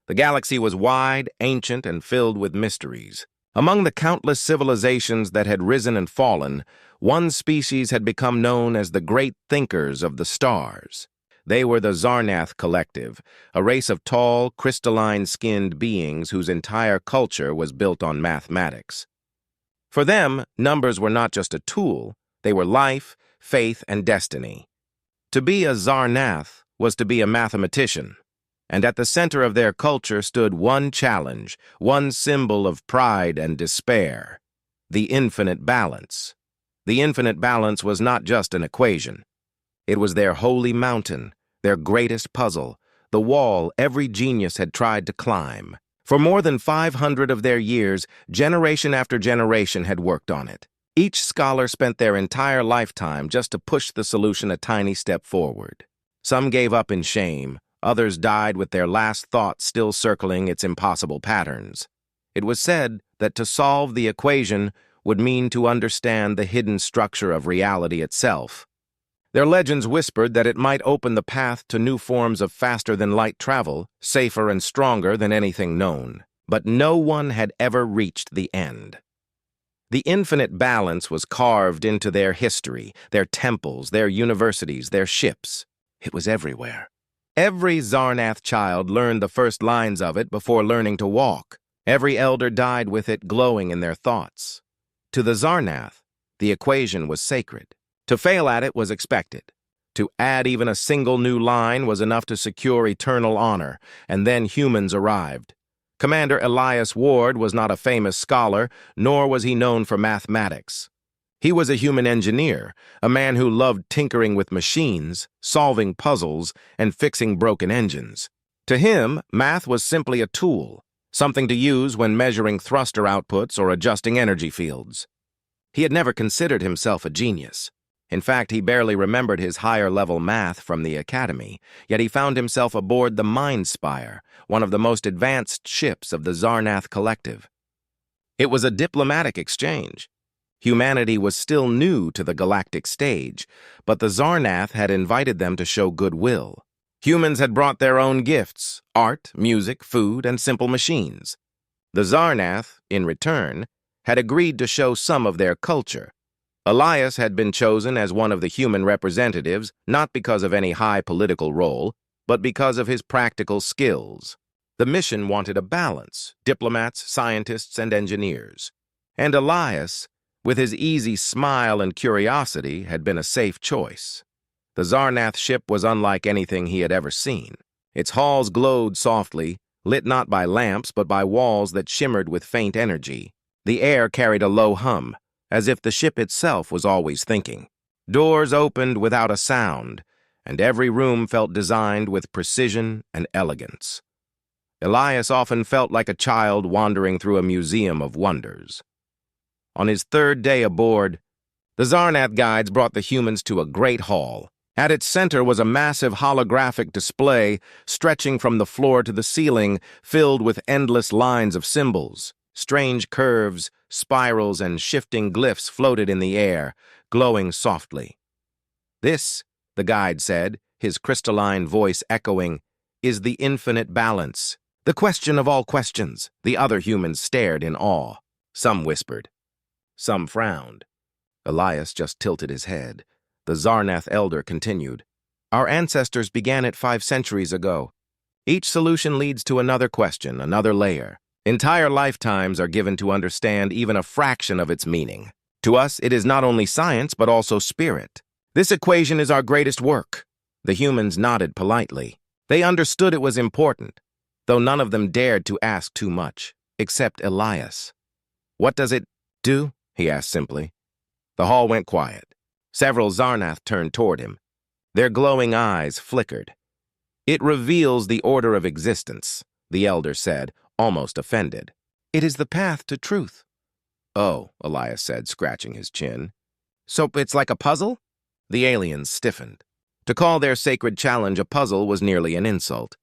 The galaxy was wide, ancient, and filled with mysteries. Among the countless civilizations that had risen and fallen, one species had become known as the great thinkers of the stars. They were the Zarnath Collective, a race of tall, crystalline-skinned beings whose entire culture was built on mathematics. For them, numbers were not just a tool, they were life, faith, and destiny. To be a Zarnath was to be a mathematician, and at the center of their culture stood one challenge, one symbol of pride and despair: the infinite balance. The infinite balance was not just an equation. It was their holy mountain, their greatest puzzle, the wall every genius had tried to climb. For more than 500 of their years, generation after generation had worked on it. Each scholar spent their entire lifetime just to push the solution a tiny step forward. Some gave up in shame, others died with their last thoughts still circling its impossible patterns. It was said that to solve the equation would mean to understand the hidden structure of reality itself. Their legends whispered that it might open the path to new forms of faster-than-light travel, safer and stronger than anything known. But no one had ever reached the end. The infinite balance was carved into their history, their temples, their universities, their ships. It was everywhere. Every Zarnath child learned the first lines of it before learning to walk. Every elder died with it glowing in their thoughts. To the Zarnath, the equation was sacred. To fail at it was expected. To add even a single new line was enough to secure eternal honor, and then humans arrived. Commander Elias Ward was not a famous scholar, nor was he known for mathematics. He was a human engineer, a man who loved tinkering with machines, solving puzzles, and fixing broken engines. To him, math was simply a tool, something to use when measuring thruster outputs or adjusting energy fields. He had never considered himself a genius. In fact, he barely remembered his higher-level math from the academy, yet he found himself aboard the Mindspire, one of the most advanced ships of the Zarnath Collective. It was a diplomatic exchange. Humanity was still new to the galactic stage, but the Zarnath had invited them to show goodwill. Humans had brought their own gifts: art, music, food, and simple machines. The Zarnath, in return, had agreed to show some of their culture. Elias had been chosen as one of the human representatives not because of any high political role, but because of his practical skills. The mission wanted a balance: diplomats, scientists, and engineers. And Elias, with his easy smile and curiosity, had been a safe choice. The Zarnath ship was unlike anything he had ever seen. Its halls glowed softly, lit not by lamps but by walls that shimmered with faint energy. The air carried a low hum, as if the ship itself was always thinking. Doors opened without a sound, and every room felt designed with precision and elegance. Elias often felt like a child wandering through a museum of wonders. On his third day aboard, the Zarnath guides brought the humans to a great hall. At its center was a massive holographic display stretching from the floor to the ceiling, filled with endless lines of symbols. Strange curves, spirals, and shifting glyphs floated in the air, glowing softly. "This," the guide said, his crystalline voice echoing, "is the infinite balance, the question of all questions." The other humans stared in awe. Some whispered. Some frowned. Elias just tilted his head. The Zarnath elder continued, "Our ancestors began it 5 centuries ago. Each solution leads to another question, another layer. Entire lifetimes are given to understand even a fraction of its meaning. To us, it is not only science, but also spirit. This equation is our greatest work." The humans nodded politely. They understood it was important, though none of them dared to ask too much, except Elias. "What does it do?" he asked simply. The hall went quiet. Several Zarnath turned toward him. Their glowing eyes flickered. "It reveals the order of existence," the elder said, almost offended. "It is the path to truth." "Oh," Elias said, scratching his chin. "So it's like a puzzle?" The aliens stiffened. To call their sacred challenge a puzzle was nearly an insult.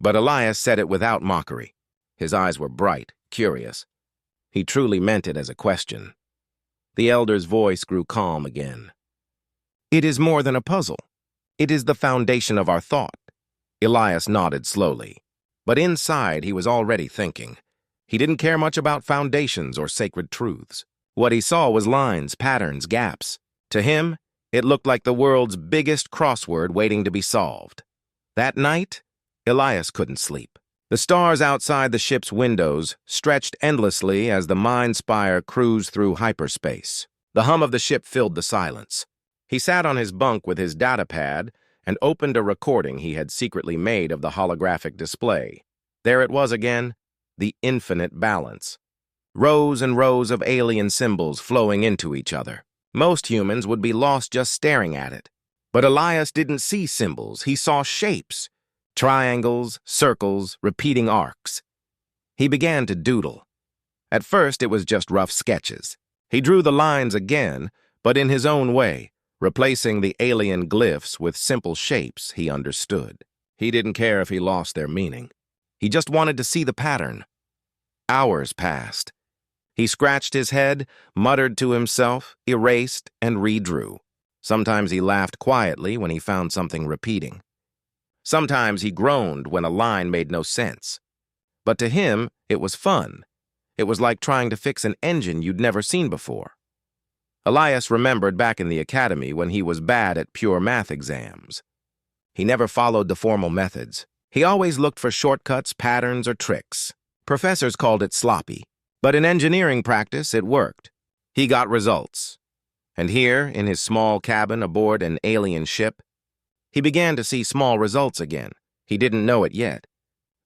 But Elias said it without mockery. His eyes were bright, curious. He truly meant it as a question. The elder's voice grew calm again. "It is more than a puzzle. It is the foundation of our thought." Elias nodded slowly. But inside, he was already thinking. He didn't care much about foundations or sacred truths. What he saw was lines, patterns, gaps. To him, it looked like the world's biggest crossword waiting to be solved. That night, Elias couldn't sleep. The stars outside the ship's windows stretched endlessly as the Mind Spire cruised through hyperspace. The hum of the ship filled the silence. He sat on his bunk with his datapad and opened a recording he had secretly made of the holographic display. There it was again, the infinite balance. Rows and rows of alien symbols flowing into each other. Most humans would be lost just staring at it. But Elias didn't see symbols, he saw shapes. Triangles, circles, repeating arcs. He began to doodle. At first, it was just rough sketches. He drew the lines again, but in his own way, replacing the alien glyphs with simple shapes he understood. He didn't care if he lost their meaning. He just wanted to see the pattern. Hours passed. He scratched his head, muttered to himself, erased, and redrew. Sometimes he laughed quietly when he found something repeating. Sometimes he groaned when a line made no sense. But to him, it was fun. It was like trying to fix an engine you'd never seen before. Elias remembered back in the academy when he was bad at pure math exams. He never followed the formal methods. He always looked for shortcuts, patterns, or tricks. Professors called it sloppy, but in engineering practice, it worked. He got results. And here, in his small cabin aboard an alien ship, he began to see small results again. He didn't know it yet.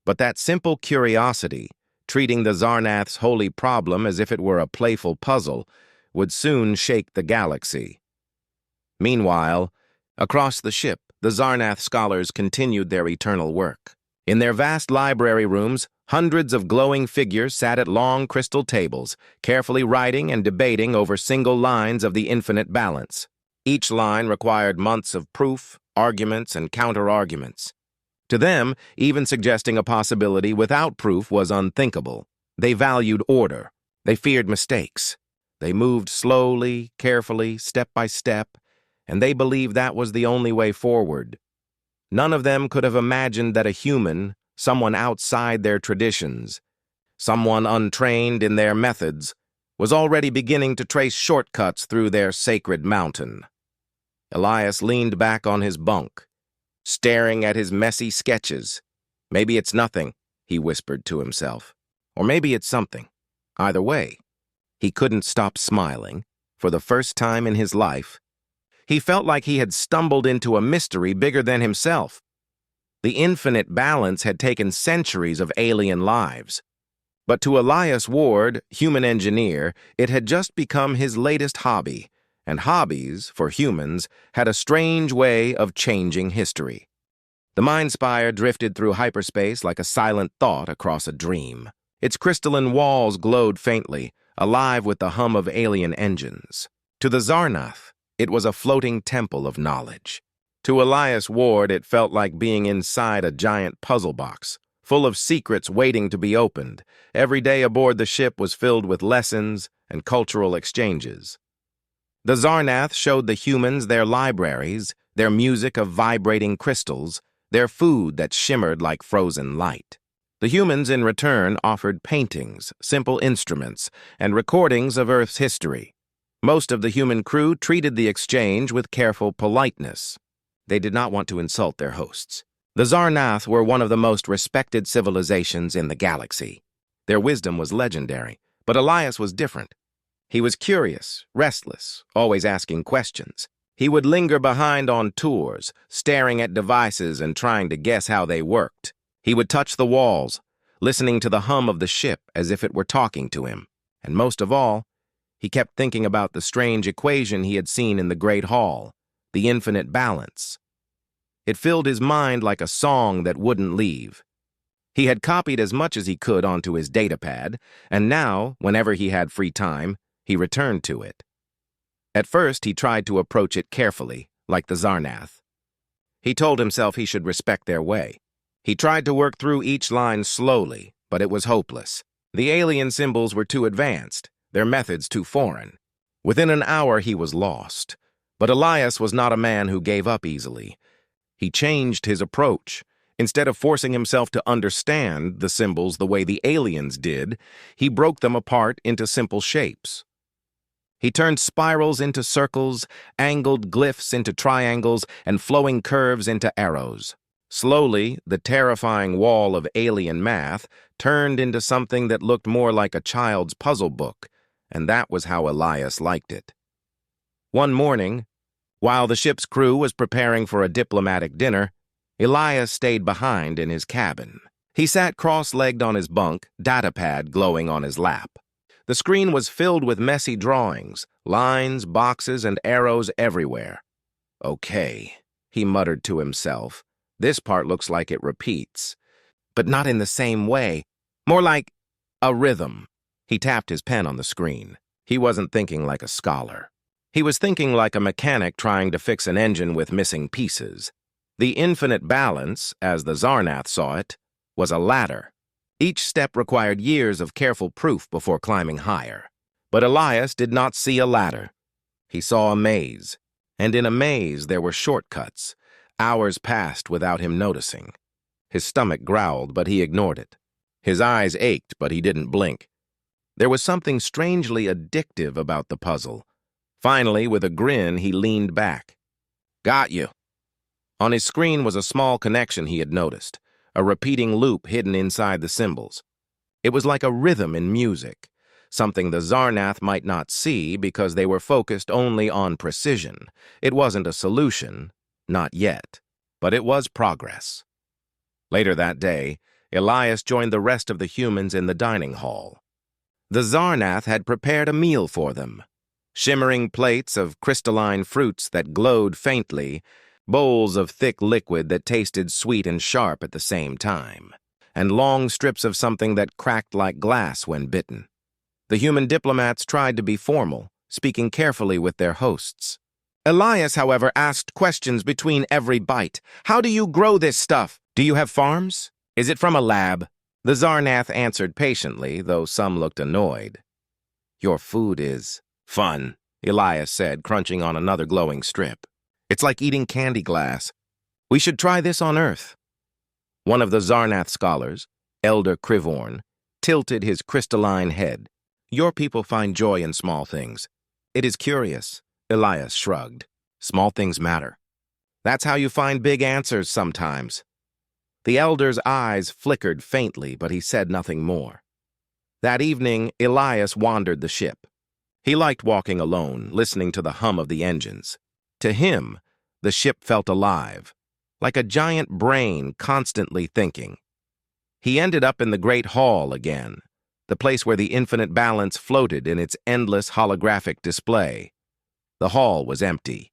But that simple curiosity, treating the Zarnath's holy problem as if it were a playful puzzle, would soon shake the galaxy. Meanwhile, across the ship, the Zarnath scholars continued their eternal work. In their vast library rooms, hundreds of glowing figures sat at long crystal tables, carefully writing and debating over single lines of the infinite balance. Each line required months of proof, arguments, and counter-arguments. To them, even suggesting a possibility without proof was unthinkable. They valued order. They feared mistakes. They moved slowly, carefully, step by step, and they believed that was the only way forward. None of them could have imagined that a human, someone outside their traditions, someone untrained in their methods, was already beginning to trace shortcuts through their sacred mountain. Elias leaned back on his bunk, staring at his messy sketches. Maybe it's nothing, he whispered to himself. Or maybe it's something. Either way, he couldn't stop smiling. For the first time in his life, he felt like he had stumbled into a mystery bigger than himself. The infinite balance had taken centuries of alien lives. But to Elias Ward, human engineer, it had just become his latest hobby. And hobbies, for humans, had a strange way of changing history. The Mind Spire drifted through hyperspace like a silent thought across a dream. Its crystalline walls glowed faintly, alive with the hum of alien engines. To the Zarnath, it was a floating temple of knowledge. To Elias Ward, it felt like being inside a giant puzzle box, full of secrets waiting to be opened. Every day aboard the ship was filled with lessons and cultural exchanges. The Zarnath showed the humans their libraries, their music of vibrating crystals, their food that shimmered like frozen light. The humans, in return, offered paintings, simple instruments, and recordings of Earth's history. Most of the human crew treated the exchange with careful politeness. They did not want to insult their hosts. The Zarnath were one of the most respected civilizations in the galaxy. Their wisdom was legendary, but Elias was different. He was curious, restless, always asking questions. He would linger behind on tours, staring at devices and trying to guess how they worked. He would touch the walls, listening to the hum of the ship as if it were talking to him. And most of all, he kept thinking about the strange equation he had seen in the Great Hall, the infinite balance. It filled his mind like a song that wouldn't leave. He had copied as much as he could onto his datapad, and now, whenever he had free time, he returned to it. At first, he tried to approach it carefully, like the Zarnath. He told himself he should respect their way. He tried to work through each line slowly, but it was hopeless. The alien symbols were too advanced, their methods too foreign. Within an hour, he was lost. But Elias was not a man who gave up easily. He changed his approach, Instead of forcing himself to understand the symbols the way the aliens did, he broke them apart into simple shapes. He turned spirals into circles, angled glyphs into triangles, and flowing curves into arrows. Slowly, the terrifying wall of alien math turned into something that looked more like a child's puzzle book, and that was how Elias liked it. One morning, while the ship's crew was preparing for a diplomatic dinner, Elias stayed behind in his cabin. He sat cross-legged on his bunk, datapad glowing on his lap. The screen was filled with messy drawings, lines, boxes, and arrows everywhere. Okay, he muttered to himself. This part looks like it repeats, but not in the same way. More like a rhythm. He tapped his pen on the screen. He wasn't thinking like a scholar. He was thinking like a mechanic trying to fix an engine with missing pieces. The infinite balance, as the Zarnath saw it, was a ladder. Each step required years of careful proof before climbing higher. But Elias did not see a ladder. He saw a maze, and in a maze there were shortcuts. Hours passed without him noticing. His stomach growled, but he ignored it. His eyes ached, but he didn't blink. There was something strangely addictive about the puzzle. Finally, with a grin, he leaned back. Got you. On his screen was a small connection he had noticed, a repeating loop hidden inside the symbols. It was like a rhythm in music, something the Zarnath might not see because they were focused only on precision. It wasn't a solution, not yet, but it was progress. Later that day, Elias joined the rest of the humans in the dining hall. The Zarnath had prepared a meal for them. Shimmering plates of crystalline fruits that glowed faintly, bowls of thick liquid that tasted sweet and sharp at the same time, and long strips of something that cracked like glass when bitten. The human diplomats tried to be formal, speaking carefully with their hosts. Elias, however, asked questions between every bite. How do you grow this stuff? Do you have farms? Is it from a lab? The Zarnath answered patiently, though some looked annoyed. Your food is fun, Elias said, crunching on another glowing strip. It's like eating candy glass. We should try this on Earth. One of the Zarnath scholars, Elder Krivorn, tilted his crystalline head. Your people find joy in small things. It is curious, Elias shrugged. Small things matter. That's how you find big answers sometimes. The elder's eyes flickered faintly, but he said nothing more. That evening, Elias wandered the ship. He liked walking alone, listening to the hum of the engines. To him, the ship felt alive, like a giant brain constantly thinking. He ended up in the Great Hall again, the place where the infinite balance floated in its endless holographic display. The hall was empty.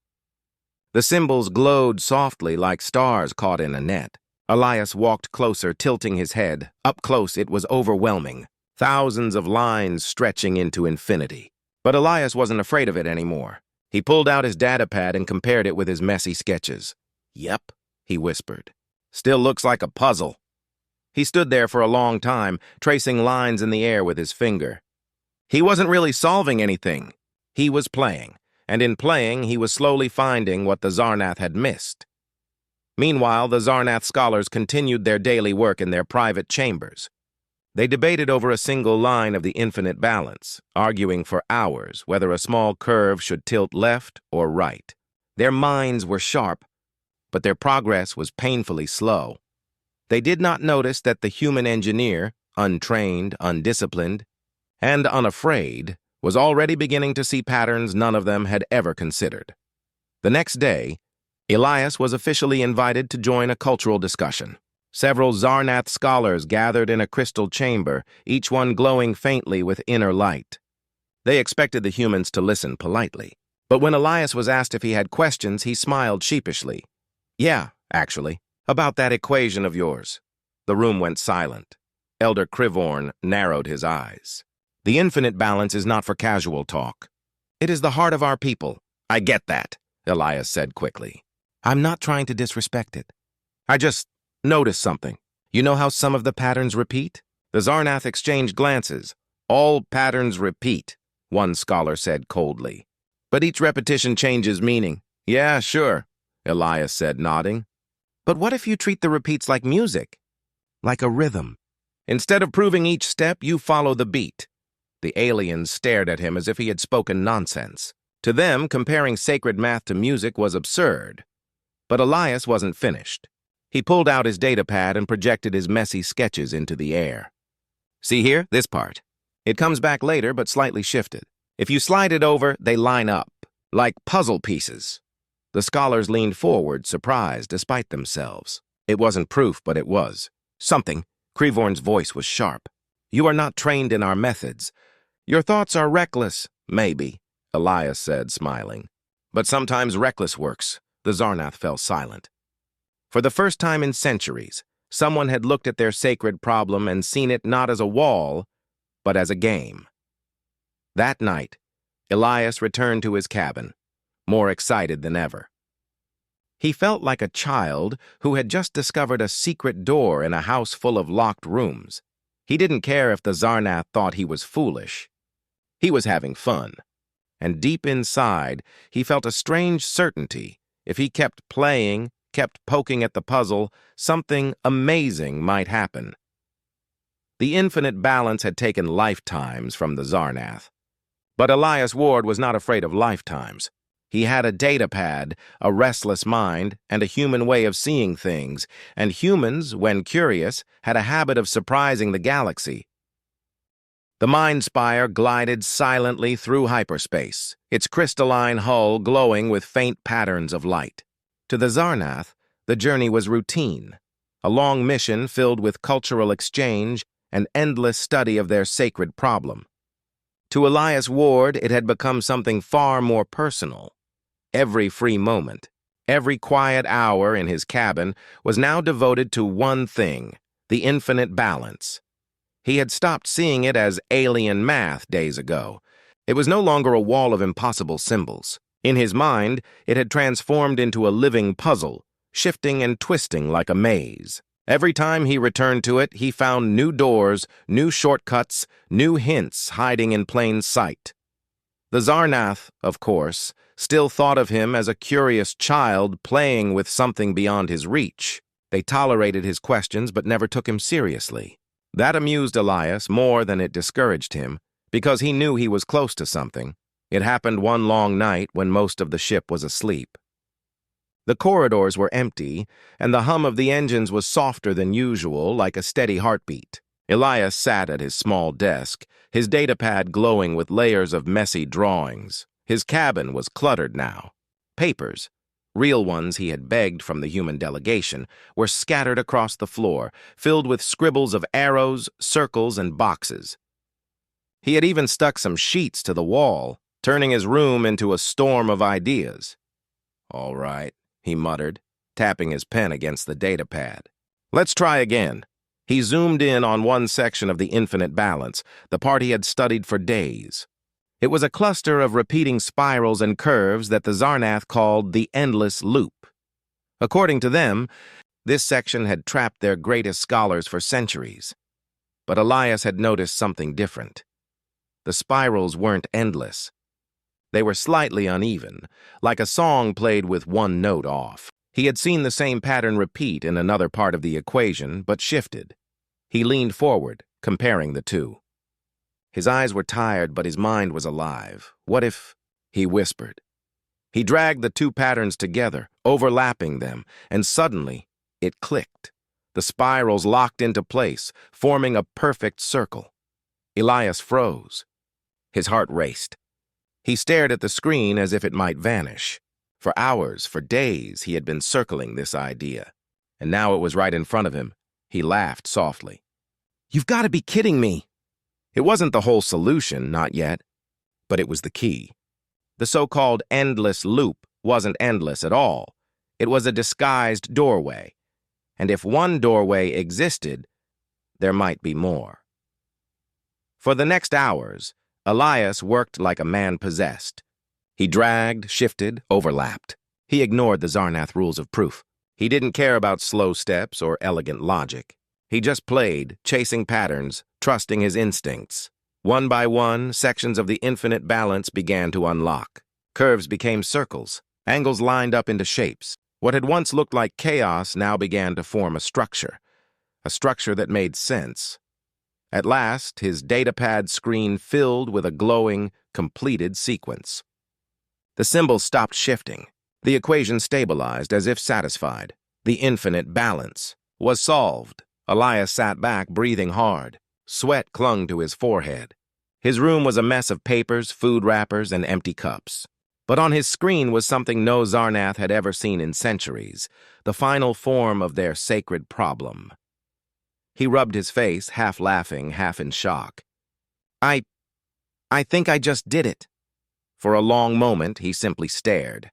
The symbols glowed softly like stars caught in a net. Elias walked closer, tilting his head. Up close, it was overwhelming, thousands of lines stretching into infinity. But Elias wasn't afraid of it anymore. He pulled out his datapad and compared it with his messy sketches. Yep, he whispered. Still looks like a puzzle. He stood there for a long time, tracing lines in the air with his finger. He wasn't really solving anything. He was playing, and in playing, he was slowly finding what the Zarnath had missed. Meanwhile, the Zarnath scholars continued their daily work in their private chambers. They debated over a single line of the infinite balance, arguing for hours whether a small curve should tilt left or right. Their minds were sharp, but their progress was painfully slow. They did not notice that the human engineer, untrained, undisciplined, and unafraid, was already beginning to see patterns none of them had ever considered. The next day, Elias was officially invited to join a cultural discussion. Several Zarnath scholars gathered in a crystal chamber, each one glowing faintly with inner light. They expected the humans to listen politely. But when Elias was asked if he had questions, he smiled sheepishly. Yeah, actually, about that equation of yours. The room went silent. Elder Krivorn narrowed his eyes. The infinite balance is not for casual talk. It is the heart of our people. I get that, Elias said quickly. I'm not trying to disrespect it. I just noticed something. You know how some of the patterns repeat? The Zarnath exchanged glances. All patterns repeat, one scholar said coldly. But each repetition changes meaning. Yeah, sure, Elias said, nodding. But what if you treat the repeats like music? Like a rhythm. Instead of proving each step, you follow the beat. The aliens stared at him as if he had spoken nonsense. To them, comparing sacred math to music was absurd. But Elias wasn't finished. He pulled out his datapad and projected his messy sketches into the air. See here, this part. It comes back later, but slightly shifted. If you slide it over, they line up, like puzzle pieces. The scholars leaned forward, surprised despite themselves. It wasn't proof, but it was. Something. Crevorn's voice was sharp. You are not trained in our methods. Your thoughts are reckless, maybe, Elias said, smiling. But sometimes reckless works. The Zarnath fell silent. For the first time in centuries, someone had looked at their sacred problem and seen it not as a wall, but as a game. That night, Elias returned to his cabin, more excited than ever. He felt like a child who had just discovered a secret door in a house full of locked rooms. He didn't care if the Zarnath thought he was foolish. He was having fun. And deep inside, he felt a strange certainty. If he kept playing, kept poking at the puzzle, something amazing might happen. The infinite balance had taken lifetimes from the Zarnath. But Elias Ward was not afraid of lifetimes. He had a datapad, a restless mind, and a human way of seeing things, and humans, when curious, had a habit of surprising the galaxy. The Mind Spire glided silently through hyperspace, its crystalline hull glowing with faint patterns of light. To the Zarnath, the journey was routine, a long mission filled with cultural exchange and endless study of their sacred problem. To Elias Ward, it had become something far more personal. Every free moment, every quiet hour in his cabin was now devoted to one thing, the infinite balance. He had stopped seeing it as alien math days ago. It was no longer a wall of impossible symbols. In his mind, it had transformed into a living puzzle, shifting and twisting like a maze. Every time he returned to it, he found new doors, new shortcuts, new hints hiding in plain sight. The Zarnath, of course, still thought of him as a curious child playing with something beyond his reach. They tolerated his questions but never took him seriously. That amused Elias more than it discouraged him, because he knew he was close to something. It happened one long night when most of the ship was asleep. The corridors were empty, and the hum of the engines was softer than usual, like a steady heartbeat. Elias sat at his small desk, his datapad glowing with layers of messy drawings. His cabin was cluttered now. Papers, real ones he had begged from the human delegation, were scattered across the floor, filled with scribbles of arrows, circles, and boxes. He had even stuck some sheets to the wall, turning his room into a storm of ideas. "All right," he muttered, tapping his pen against the datapad. "Let's try again." He zoomed in on one section of the infinite balance, the part he had studied for days. It was a cluster of repeating spirals and curves that the Zarnath called the endless loop. According to them, this section had trapped their greatest scholars for centuries. But Elias had noticed something different. The spirals weren't endless. They were slightly uneven, like a song played with one note off. He had seen the same pattern repeat in another part of the equation, but shifted. He leaned forward, comparing the two. His eyes were tired, but his mind was alive. What if, he whispered. He dragged the two patterns together, overlapping them, and suddenly it clicked. The spirals locked into place, forming a perfect circle. Elias froze. His heart raced. He stared at the screen as if it might vanish. For hours, for days, he had been circling this idea. And now it was right in front of him. He laughed softly. "You've got to be kidding me." It wasn't the whole solution, not yet, but it was the key. The so-called endless loop wasn't endless at all. It was a disguised doorway. And if one doorway existed, there might be more. For the next hours, Elias worked like a man possessed. He dragged, shifted, overlapped. He ignored the Zarnath rules of proof. He didn't care about slow steps or elegant logic. He just played, chasing patterns, trusting his instincts. One by one, sections of the infinite balance began to unlock. Curves became circles. Angles lined up into shapes. What had once looked like chaos now began to form a structure that made sense. At last, his datapad screen filled with a glowing, completed sequence. The symbols stopped shifting. The equation stabilized as if satisfied. The infinite balance was solved. Elias sat back, breathing hard. Sweat clung to his forehead. His room was a mess of papers, food wrappers, and empty cups. But on his screen was something no Zarnath had ever seen in centuries, the final form of their sacred problem. He rubbed his face, half laughing, half in shock. I think I just did it. For a long moment, he simply stared.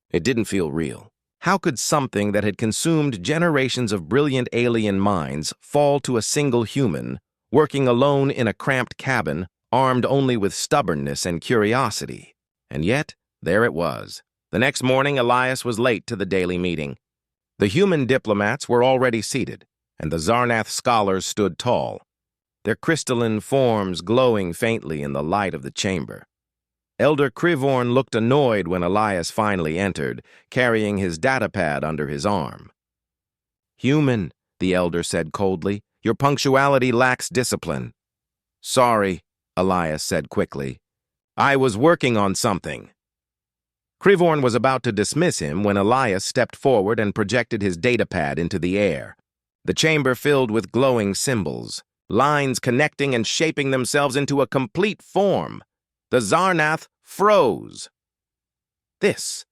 It didn't feel real. How could something that had consumed generations of brilliant alien minds fall to a single human, working alone in a cramped cabin, armed only with stubbornness and curiosity? And yet, there it was. The next morning, Elias was late to the daily meeting. The human diplomats were already seated, and the Zarnath scholars stood tall, their crystalline forms glowing faintly in the light of the chamber. Elder Krivorn looked annoyed when Elias finally entered, carrying his datapad under his arm. "Human," the elder said coldly, "your punctuality lacks discipline." "Sorry," Elias said quickly. "I was working on something." Krivorn was about to dismiss him when Elias stepped forward and projected his datapad into the air. The chamber filled with glowing symbols, lines connecting and shaping themselves into a complete form. The Zarnath froze. "This,"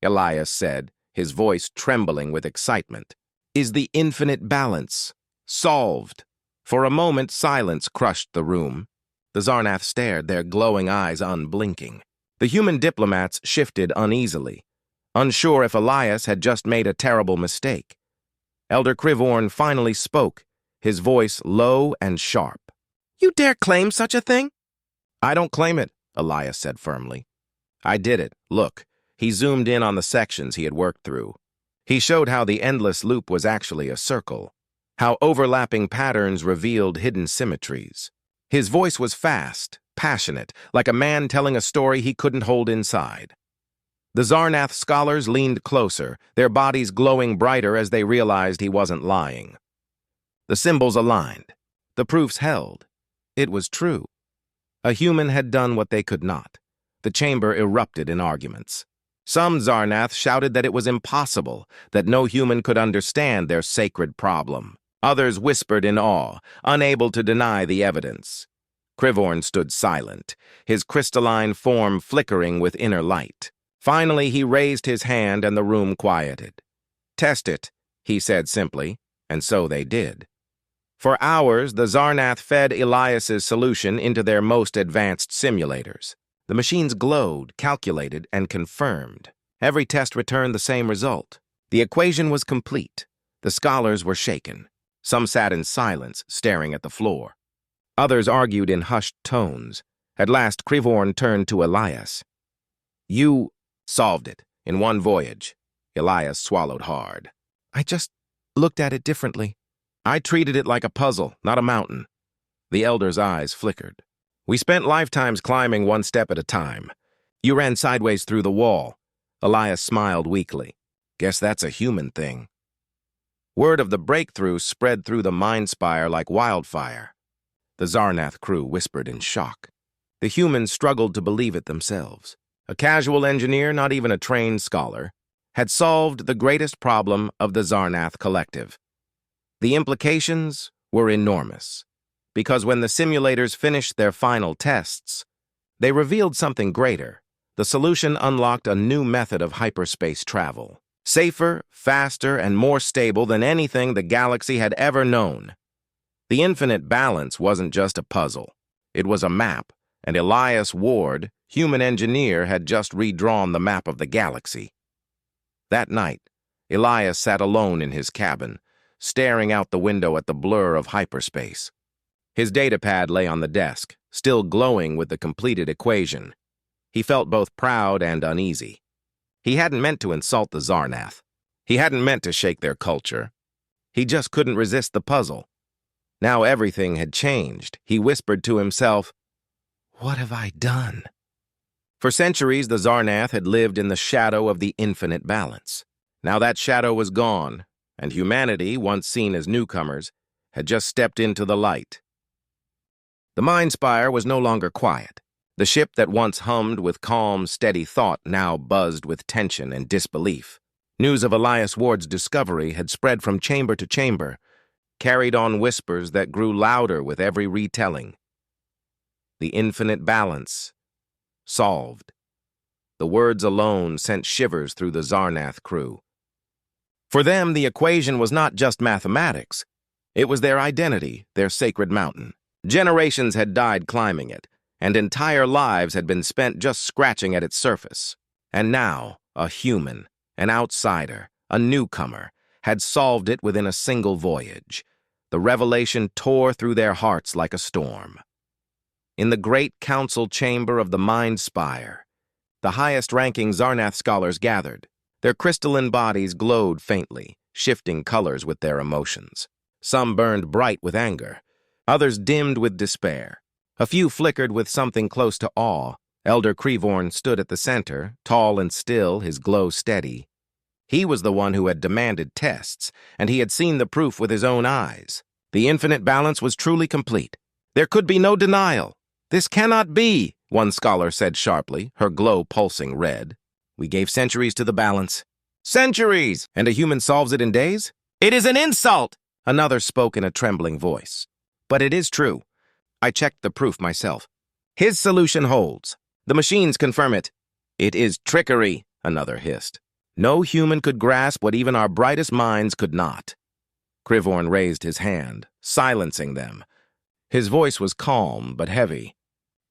Elias said, his voice trembling with excitement, "is the infinite balance. Solved." For a moment, silence crushed the room. The Zarnath stared, their glowing eyes unblinking. The human diplomats shifted uneasily, unsure if Elias had just made a terrible mistake. Elder Krivorn finally spoke, his voice low and sharp. "You dare claim such a thing?" "I don't claim it," Elias said firmly. "I did it. Look." He zoomed in on the sections he had worked through. He showed how the endless loop was actually a circle, how overlapping patterns revealed hidden symmetries. His voice was fast, passionate, like a man telling a story he couldn't hold inside. The Zarnath scholars leaned closer, their bodies glowing brighter as they realized he wasn't lying. The symbols aligned. The proofs held. It was true. A human had done what they could not. The chamber erupted in arguments. Some Zarnath shouted that it was impossible, that no human could understand their sacred problem. Others whispered in awe, unable to deny the evidence. Krivorn stood silent, his crystalline form flickering with inner light. Finally, he raised his hand and the room quieted. "Test it," he said simply, and so they did. For hours, the Zarnath fed Elias's solution into their most advanced simulators. The machines glowed, calculated, and confirmed. Every test returned the same result. The equation was complete. The scholars were shaken. Some sat in silence, staring at the floor. Others argued in hushed tones. At last, Krivorn turned to Elias. "You solved it in one voyage." Elias swallowed hard. "I just looked at it differently. I treated it like a puzzle, not a mountain." The elder's eyes flickered. "We spent lifetimes climbing one step at a time. You ran sideways through the wall." Elias smiled weakly. "Guess that's a human thing." Word of the breakthrough spread through the Mind Spire like wildfire. The Zarnath crew whispered in shock. The humans struggled to believe it themselves. A casual engineer, not even a trained scholar, had solved the greatest problem of the Zarnath collective. The implications were enormous, because when the simulators finished their final tests, they revealed something greater. The solution unlocked a new method of hyperspace travel, safer, faster, and more stable than anything the galaxy had ever known. The infinite balance wasn't just a puzzle. It was a map, and Elias Ward, human engineer, had just redrawn the map of the galaxy. That night, Elias sat alone in his cabin, staring out the window at the blur of hyperspace. His datapad lay on the desk, still glowing with the completed equation. He felt both proud and uneasy. He hadn't meant to insult the Zarnath. He hadn't meant to shake their culture. He just couldn't resist the puzzle. Now everything had changed. He whispered to himself, "What have I done?" For centuries, the Zarnath had lived in the shadow of the infinite balance. Now that shadow was gone, and humanity, once seen as newcomers, had just stepped into the light. The Mind Spire was no longer quiet. The ship that once hummed with calm, steady thought now buzzed with tension and disbelief. News of Elias Ward's discovery had spread from chamber to chamber, carried on whispers that grew louder with every retelling. The infinite balance. Solved. The words alone sent shivers through the Zarnath crew. For them, the equation was not just mathematics. It was their identity, their sacred mountain. Generations had died climbing it, and entire lives had been spent just scratching at its surface. And now, a human, an outsider, a newcomer, had solved it within a single voyage. The revelation tore through their hearts like a storm. In the great council chamber of the Mind Spire, the highest-ranking Zarnath scholars gathered. Their crystalline bodies glowed faintly, shifting colors with their emotions. Some burned bright with anger, others dimmed with despair. A few flickered with something close to awe. Elder Crevorn stood at the center, tall and still, his glow steady. He was the one who had demanded tests, and he had seen the proof with his own eyes. The infinite balance was truly complete. There could be no denial. "This cannot be," one scholar said sharply, her glow pulsing red. "We gave centuries to the balance." "Centuries! And a human solves it in days?" "It is an insult!" Another spoke in a trembling voice. "But it is true. I checked the proof myself. His solution holds. The machines confirm it." "It is trickery," another hissed. "No human could grasp what even our brightest minds could not." Crivorn raised his hand, silencing them. His voice was calm but heavy.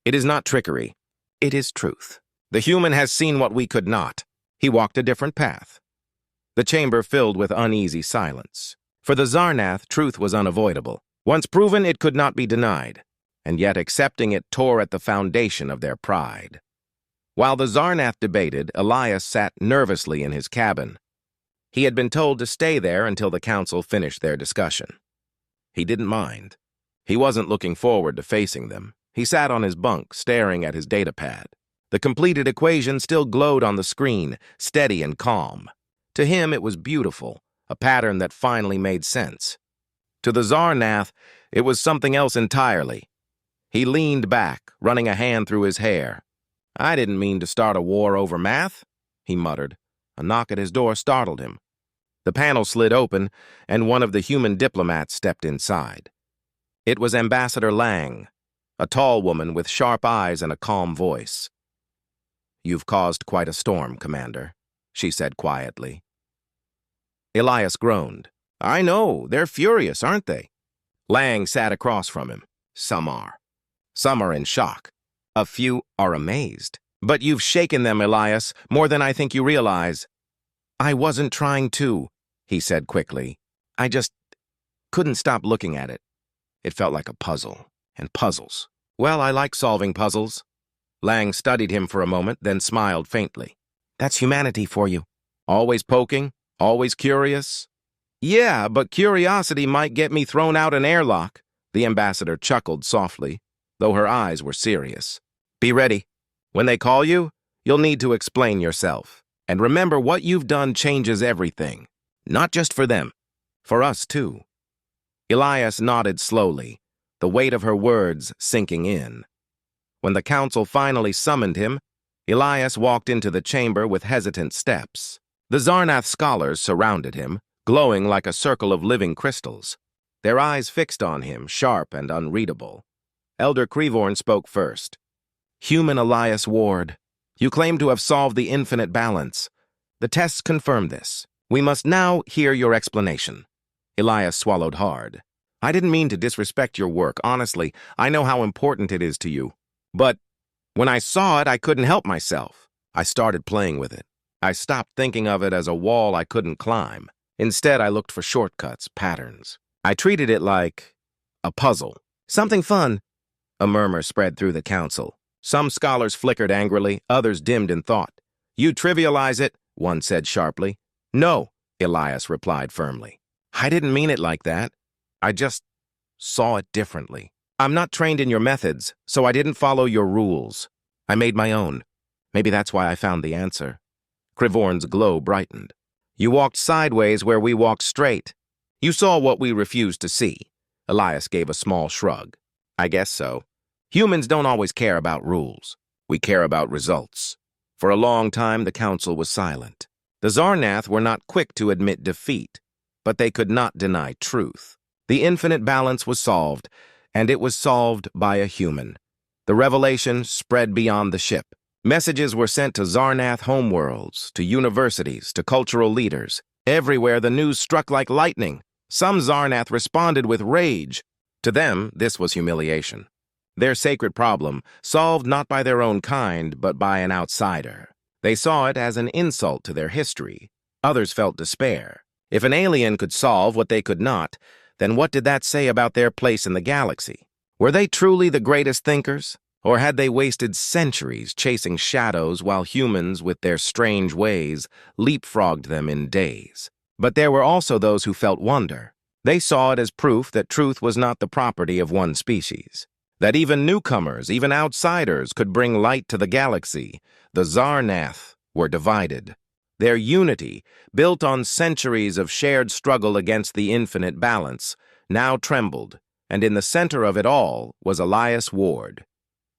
"It is not trickery. It is truth. The human has seen what we could not. He walked a different path." The chamber filled with uneasy silence. For the Zarnath, truth was unavoidable. Once proven, it could not be denied, and yet accepting it tore at the foundation of their pride. While the Zarnath debated, Elias sat nervously in his cabin. He had been told to stay there until the council finished their discussion. He didn't mind. He wasn't looking forward to facing them. He sat on his bunk, staring at his datapad. The completed equation still glowed on the screen, steady and calm. To him, it was beautiful, a pattern that finally made sense. To the Zarnath, it was something else entirely. He leaned back, running a hand through his hair. "I didn't mean to start a war over math," he muttered. A knock at his door startled him. The panel slid open, and one of the human diplomats stepped inside. It was Ambassador Lang, a tall woman with sharp eyes and a calm voice. "You've caused quite a storm, Commander," she said quietly. Elias groaned. "I know, they're furious, aren't they?" Lang sat across from him. "Some are. Some are in shock. A few are amazed. But you've shaken them, Elias, more than I think you realize." "I wasn't trying to," he said quickly. "I just couldn't stop looking at it. It felt like a puzzle, and puzzles. Well, I like solving puzzles." Lang studied him for a moment, then smiled faintly. "That's humanity for you. Always poking, always curious." "Yeah, but curiosity might get me thrown out an airlock." The ambassador chuckled softly, though her eyes were serious. "Be ready. When they call you, you'll need to explain yourself. And remember, what you've done changes everything. Not just for them, for us too." Elias nodded slowly, the weight of her words sinking in. When the council finally summoned him, Elias walked into the chamber with hesitant steps. The Zarnath scholars surrounded him, glowing like a circle of living crystals, their eyes fixed on him, sharp and unreadable. Elder Crevorn spoke first. "Human Elias Ward, you claim to have solved the infinite balance. The tests confirm this. We must now hear your explanation." Elias swallowed hard. "I didn't mean to disrespect your work. Honestly, I know how important it is to you. But when I saw it, I couldn't help myself. I started playing with it. I stopped thinking of it as a wall I couldn't climb. Instead, I looked for shortcuts, patterns. I treated it like a puzzle. Something fun." A murmur spread through the council. Some scholars flickered angrily, others dimmed in thought. "You trivialize it," one said sharply. "No," Elias replied firmly. "I didn't mean it like that. I just saw it differently. I'm not trained in your methods, so I didn't follow your rules. I made my own. Maybe that's why I found the answer." Crivorn's glow brightened. You walked sideways where we walked straight. You saw what we refused to see. Elias gave a small shrug. I guess so. Humans don't always care about rules. We care about results. For a long time, the council was silent. The Zarnath were not quick to admit defeat, but they could not deny truth. The infinite balance was solved, and it was solved by a human. The revelation spread beyond the ship. Messages were sent to Zarnath homeworlds, to universities, to cultural leaders. Everywhere the news struck like lightning. Some Zarnath responded with rage. To them, this was humiliation. Their sacred problem, solved not by their own kind, but by an outsider. They saw it as an insult to their history. Others felt despair. If an alien could solve what they could not, then what did that say about their place in the galaxy? Were they truly the greatest thinkers? Or had they wasted centuries chasing shadows while humans, with their strange ways, leapfrogged them in days? But there were also those who felt wonder. They saw it as proof that truth was not the property of one species. That even newcomers, even outsiders, could bring light to the galaxy. The Zarnath were divided. Their unity, built on centuries of shared struggle against the infinite balance, now trembled, and in the center of it all was Elias Ward.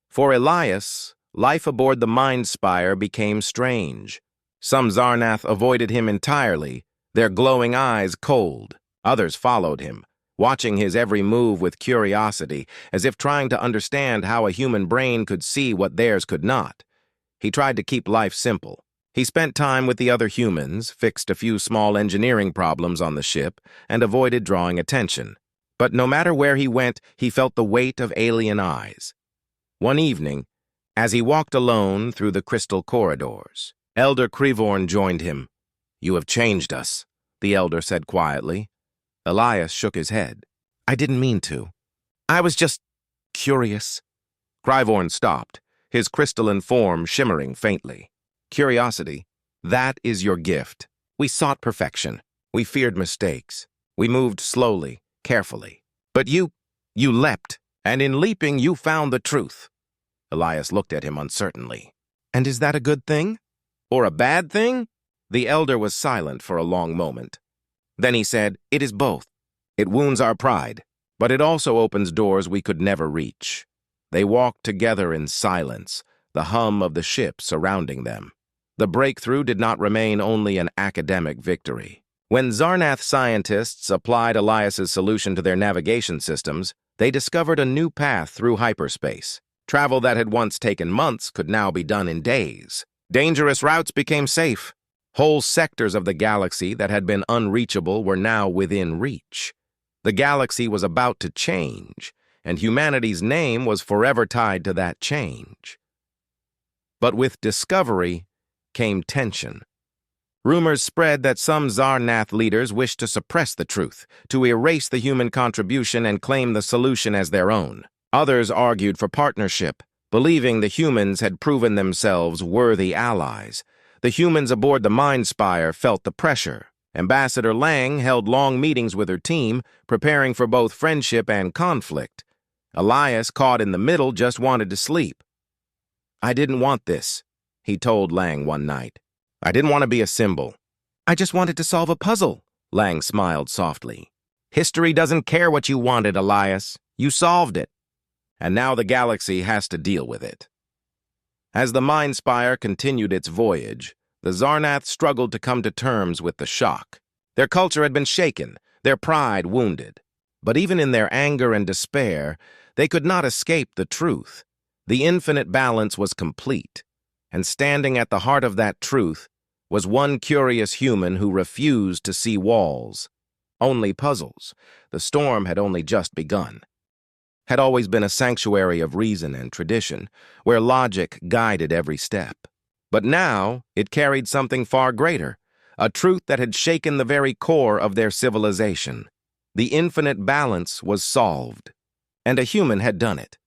For Elias, life aboard the Mind Spire became strange. Some Zarnath avoided him entirely, their glowing eyes cold. Others followed him, watching his every move with curiosity, as if trying to understand how a human brain could see what theirs could not. He tried to keep life simple. He spent time with the other humans, fixed a few small engineering problems on the ship, and avoided drawing attention. But no matter where he went, he felt the weight of alien eyes. One evening, as he walked alone through the crystal corridors, Elder Krivorn joined him. "You have changed us," the elder said quietly. Elias shook his head. "I didn't mean to. I was just curious." Krivorn stopped, his crystalline form shimmering faintly. "Curiosity, that is your gift. We sought perfection. We feared mistakes. We moved slowly, carefully. But you leapt, and in leaping you found the truth." Elias looked at him uncertainly. "And is that a good thing? Or a bad thing?" The elder was silent for a long moment. Then he said, "It is both. It wounds our pride, but it also opens doors we could never reach." They walked together in silence, the hum of the ship surrounding them. The breakthrough did not remain only an academic victory. When Zarnath scientists applied Elias's solution to their navigation systems, they discovered a new path through hyperspace. Travel that had once taken months could now be done in days. Dangerous routes became safe. Whole sectors of the galaxy that had been unreachable were now within reach. The galaxy was about to change, and humanity's name was forever tied to that change. But with discovery came tension. Rumors spread that some Zarnath leaders wished to suppress the truth, to erase the human contribution and claim the solution as their own. Others argued for partnership, believing the humans had proven themselves worthy allies. The humans aboard the Mind Spire felt the pressure. Ambassador Lang held long meetings with her team, preparing for both friendship and conflict. Elias, caught in the middle, just wanted to sleep. "I didn't want this," he told Lang one night. "I didn't want to be a symbol. I just wanted to solve a puzzle." Lang smiled softly. "History doesn't care what you wanted, Elias. You solved it. And now the galaxy has to deal with it." As the Mind Spire continued its voyage, the Zarnath struggled to come to terms with the shock. Their culture had been shaken, their pride wounded. But even in their anger and despair, they could not escape the truth. The infinite balance was complete, and standing at the heart of that truth was one curious human who refused to see walls, only puzzles. The storm had only just begun. Had always been a sanctuary of reason and tradition, where logic guided every step. But now it carried something far greater, a truth that had shaken the very core of their civilization. The infinite balance was solved, and a human had done it.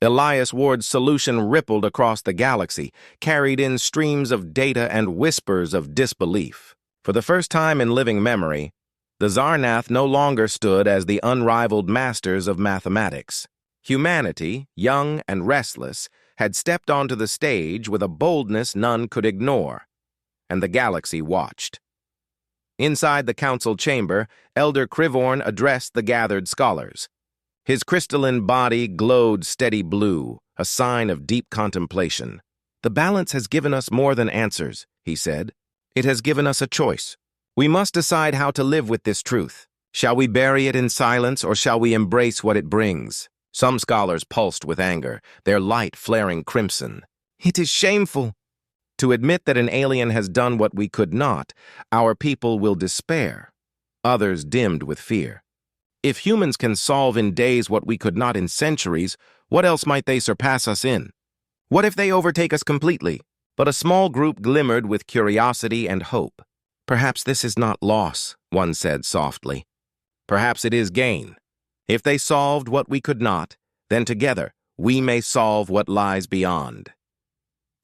Elias Ward's solution rippled across the galaxy, carried in streams of data and whispers of disbelief. For the first time in living memory, the Zarnath no longer stood as the unrivaled masters of mathematics. Humanity, young and restless, had stepped onto the stage with a boldness none could ignore, and the galaxy watched. Inside the council chamber, Elder Crivorn addressed the gathered scholars. His crystalline body glowed steady blue, a sign of deep contemplation. "The balance has given us more than answers," he said. "It has given us a choice. We must decide how to live with this truth. Shall we bury it in silence, or shall we embrace what it brings?" Some scholars pulsed with anger, their light flaring crimson. "It is shameful." To admit that an alien has done what we could not, our people will despair. Others dimmed with fear. If humans can solve in days what we could not in centuries, what else might they surpass us in? What if they overtake us completely? But a small group glimmered with curiosity and hope. "Perhaps this is not loss," one said softly. "Perhaps it is gain. If they solved what we could not, then together we may solve what lies beyond."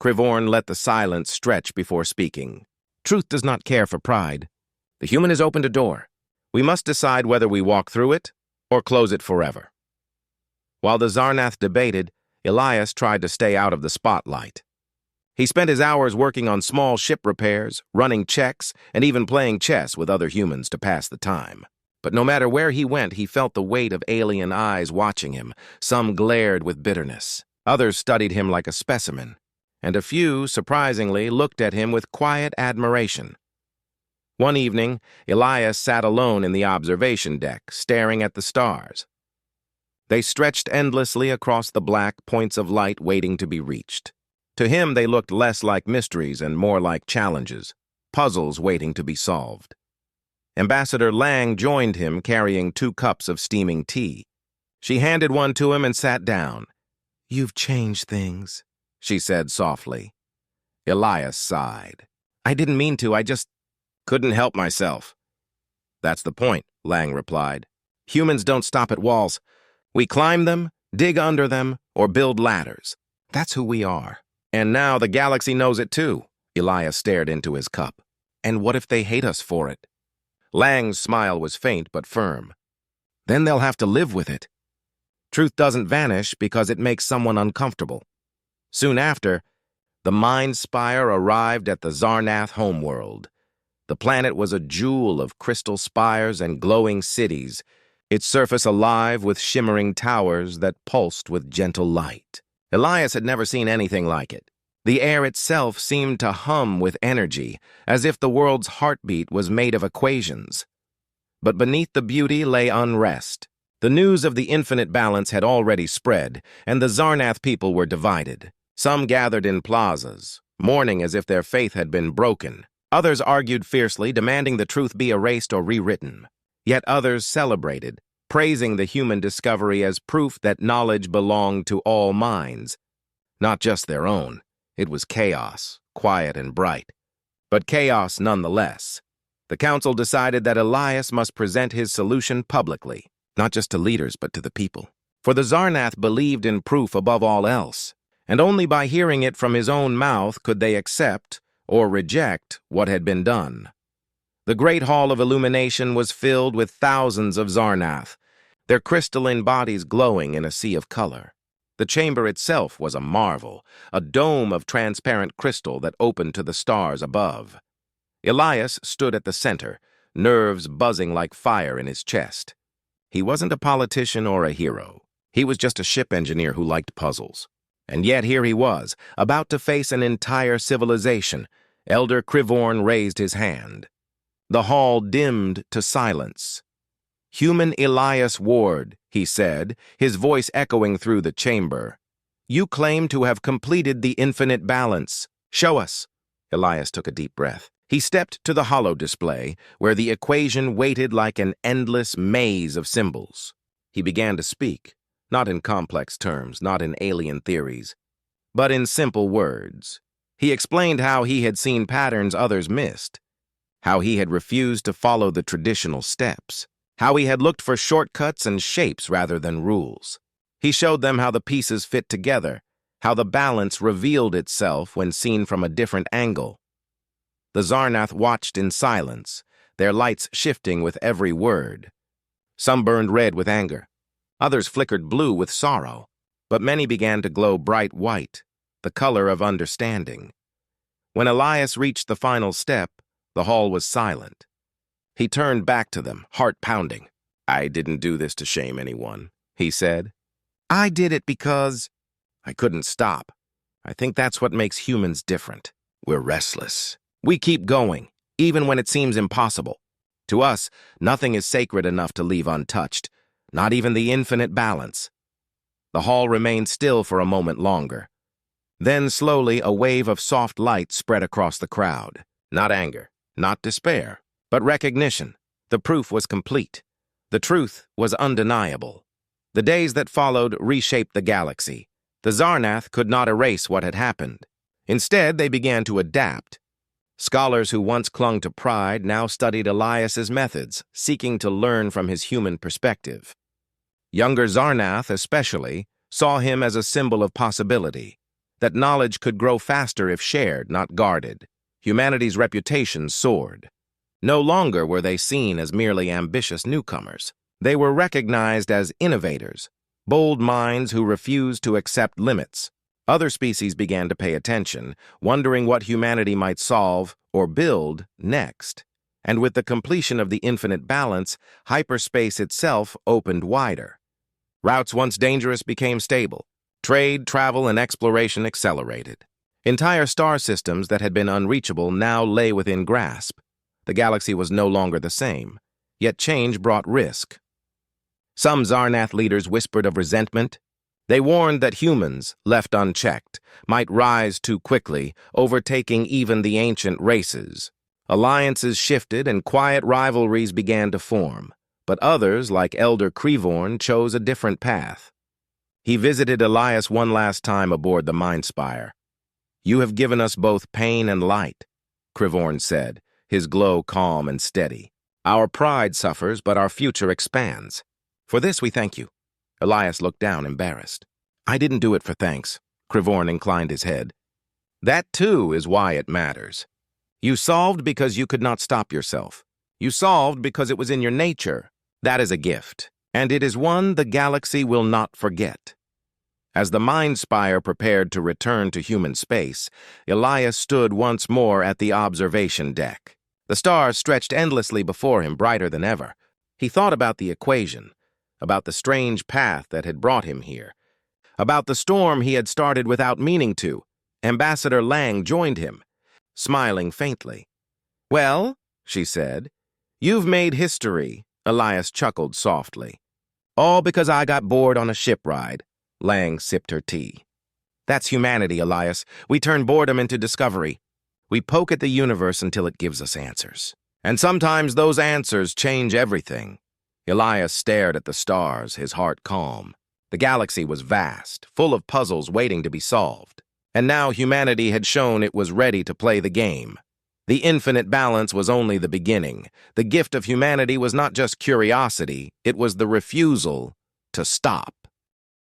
Crivorn let the silence stretch before speaking. "Truth does not care for pride. The human has opened a door. We must decide whether we walk through it or close it forever." While the Zarnath debated, Elias tried to stay out of the spotlight. He spent his hours working on small ship repairs, running checks, and even playing chess with other humans to pass the time. But no matter where he went, he felt the weight of alien eyes watching him. Some glared with bitterness. Others studied him like a specimen. And a few, surprisingly, looked at him with quiet admiration. One evening, Elias sat alone in the observation deck, staring at the stars. They stretched endlessly across the black points of light waiting to be reached. To him, they looked less like mysteries and more like challenges, puzzles waiting to be solved. Ambassador Lang joined him, carrying 2 cups of steaming tea. She handed one to him and sat down. "You've changed things," she said softly. Elias sighed. "I didn't mean to, I just couldn't help myself." "That's the point," Lang replied. "Humans don't stop at walls. We climb them, dig under them, or build ladders. That's who we are. And now the galaxy knows it too." Elias stared into his cup. "And what if they hate us for it?" Lang's smile was faint but firm. "Then they'll have to live with it. Truth doesn't vanish because it makes someone uncomfortable." Soon after, the Mind Spire arrived at the Zarnath homeworld. The planet was a jewel of crystal spires and glowing cities, its surface alive with shimmering towers that pulsed with gentle light. Elias had never seen anything like it. The air itself seemed to hum with energy, as if the world's heartbeat was made of equations. But beneath the beauty lay unrest. The news of the infinite balance had already spread, and the Zarnath people were divided. Some gathered in plazas, mourning as if their faith had been broken. Others argued fiercely, demanding the truth be erased or rewritten. Yet others celebrated, praising the human discovery as proof that knowledge belonged to all minds, not just their own. It was chaos, quiet and bright, but chaos nonetheless. The council decided that Elias must present his solution publicly, not just to leaders but to the people. For the Zarnath believed in proof above all else, and only by hearing it from his own mouth could they accept or reject what had been done. The great hall of illumination was filled with thousands of Zarnath, their crystalline bodies glowing in a sea of color. The chamber itself was a marvel, a dome of transparent crystal that opened to the stars above. Elias stood at the center, nerves buzzing like fire in his chest. He wasn't a politician or a hero. He was just a ship engineer who liked puzzles. And yet here he was, about to face an entire civilization. Elder Crivorn raised his hand. The hall dimmed to silence. "Human Elias Ward," he said, his voice echoing through the chamber. "You claim to have completed the infinite balance. Show us." Elias took a deep breath. He stepped to the holo display, where the equation waited like an endless maze of symbols. He began to speak, not in complex terms, not in alien theories, but in simple words. He explained how he had seen patterns others missed, how he had refused to follow the traditional steps, how he had looked for shortcuts and shapes rather than rules. He showed them how the pieces fit together, how the balance revealed itself when seen from a different angle. The Zarnath watched in silence, their lights shifting with every word. Some burned red with anger. Others flickered blue with sorrow, but many began to glow bright white, the color of understanding. When Elias reached the final step, the hall was silent. He turned back to them, heart pounding. "I didn't do this to shame anyone," he said. "I did it because—" I couldn't stop. I think that's what makes humans different. We're restless. We keep going, even when it seems impossible. To us, nothing is sacred enough to leave untouched, not even the infinite balance. The hall remained still for a moment longer. Then slowly a wave of soft light spread across the crowd. Not anger, not despair, but recognition. The proof was complete. The truth was undeniable. The days that followed reshaped the galaxy. The Zarnath could not erase what had happened. Instead, they began to adapt. Scholars who once clung to pride now studied Elias's methods, seeking to learn from his human perspective. Younger Zarnath, especially, saw him as a symbol of possibility, that knowledge could grow faster if shared, not guarded. Humanity's reputation soared. No longer were they seen as merely ambitious newcomers. They were recognized as innovators, bold minds who refused to accept limits. Other species began to pay attention, wondering what humanity might solve or build next. And with the completion of the infinite balance, hyperspace itself opened wider. Routes once dangerous became stable. Trade, travel, and exploration accelerated. Entire star systems that had been unreachable now lay within grasp. The galaxy was no longer the same, yet change brought risk. Some Zarnath leaders whispered of resentment. They warned that humans, left unchecked, might rise too quickly, overtaking even the ancient races. Alliances shifted and quiet rivalries began to form, but others, like Elder Crevorn, chose a different path. He visited Elias one last time aboard the Mind Spire. "You have given us both pain and light," Crevorn said, his glow calm and steady. "Our pride suffers, but our future expands. For this we thank you." Elias looked down, embarrassed. "I didn't do it for thanks." Crevorn inclined his head. "That, too, is why it matters. You solved because you could not stop yourself. You solved because it was in your nature. That is a gift, and it is one the galaxy will not forget." As the Mind Spire prepared to return to human space, Elias stood once more at the observation deck. The stars stretched endlessly before him, brighter than ever. He thought about the equation, about the strange path that had brought him here, about the storm he had started without meaning to. Ambassador Lang joined him, smiling faintly. "Well," she said, "you've made history." Elias chuckled softly. "All because I got bored on a ship ride." Lang sipped her tea. "That's humanity, Elias. We turn boredom into discovery. We poke at the universe until it gives us answers. And sometimes those answers change everything." Elias stared at the stars, his heart calm. The galaxy was vast, full of puzzles waiting to be solved. And now humanity had shown it was ready to play the game. The infinite balance was only the beginning. The gift of humanity was not just curiosity, it was the refusal to stop.